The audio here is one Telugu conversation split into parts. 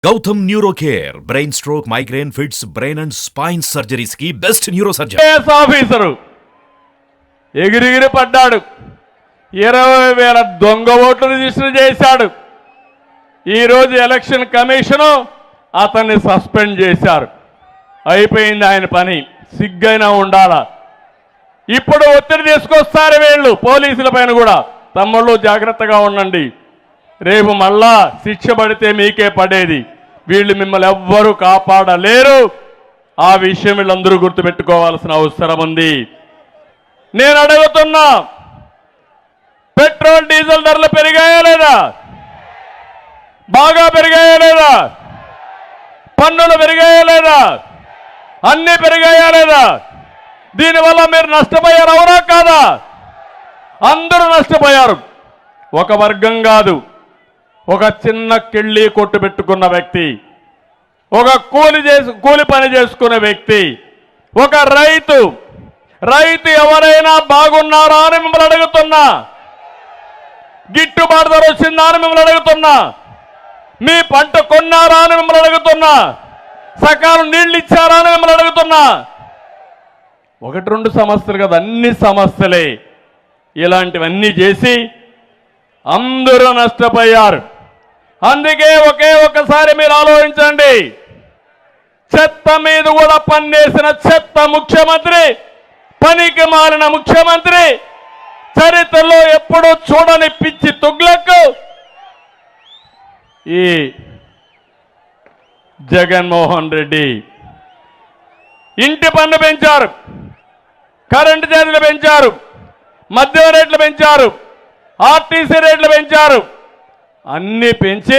Gautam neuro care brain stroke migraine fits brain and spine surgeries కి బెస్ట్ న్యూరో సర్జన్. ఆఫీసరు ఎగిరిగిరి పడ్డాడు. 20,000 దొంగ ఓట్లు రిజిస్టర్ చేశాడు. ఈరోజు ఎలక్షన్ కమిషను అతన్ని సస్పెండ్ చేశారు. అయిపోయింది ఆయన పని. సిగ్గైనా ఉండాలా. ఇప్పుడు ఒత్తిడి తీసుకొస్తారు వీళ్ళు పోలీసుల పైన కూడా. తమ్ముళ్ళు జాగ్రత్తగా ఉండండి, రేపు మళ్ళా శిక్ష పడితే మీకే పడేది. వీళ్ళు మిమ్మల్ని ఎవ్వరూ కాపాడలేరు. ఆ విషయం వీళ్ళందరూ గుర్తుపెట్టుకోవాల్సిన అవసరం ఉంది. నేను అడుగుతున్నా, పెట్రోల్ డీజిల్ ధరలు పెరిగాయా లేదా? బాగా పెరిగాయా లేదా? పన్నులు పెరిగాయా లేదా? అన్నీ పెరిగాయా లేదా? దీనివల్ల మీరు నష్టపోయారు, అవునా కాదా? అందరూ నష్టపోయారు. ఒక వర్గం కాదు, ఒక చిన్న కిళ్ళి కొట్టు పెట్టుకున్న వ్యక్తి, ఒక కూలి పని చేసుకునే వ్యక్తి, ఒక రైతు ఎవరైనా బాగున్నారా అని మిమ్మల్ని అడుగుతున్నా. గిట్టుబాటు ధర వచ్చిందా అని మిమ్మల్ని అడుగుతున్నా. మీ పంట కొన్నారా అని మిమ్మల్ని అడుగుతున్నా. సకాలం నీళ్ళు ఇచ్చారా అని మిమ్మల్ని అడుగుతున్నా. 1-2 సమస్యలు కదా, అన్ని సమస్యలే. ఇలాంటివన్నీ చేసి అందరూ నష్టపోయారు. అందుకే ఒక్కసారి మీరు ఆలోచించండి. చెత్త మీద కూడా పన్నేసిన చెత్త ముఖ్యమంత్రి, పనికి మారిన ముఖ్యమంత్రి, చరిత్రలో ఎప్పుడూ చూడని పిచ్చి తుగ్లక్ ఈ జగన్మోహన్ రెడ్డి. ఇంటి పన్ను పెంచారు, కరెంటు ఛార్జీలు పెంచారు, మద్యం రేట్లు పెంచారు, ఆర్టీసీ రేట్లు పెంచారు. అన్నీ పెంచి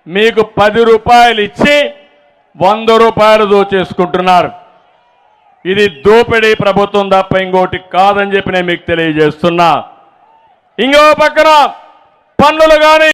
మీకు 10 రూపాయలు ఇచ్చి 100 రూపాయలు దోచేసుకుంటున్నారు. ఇది దోపిడీ ప్రభుత్వం తప్ప ఇంకోటి కాదని చెప్పి నేను మీకు తెలియజేస్తున్నా. ఇంకో పక్కన పన్నులు కానీ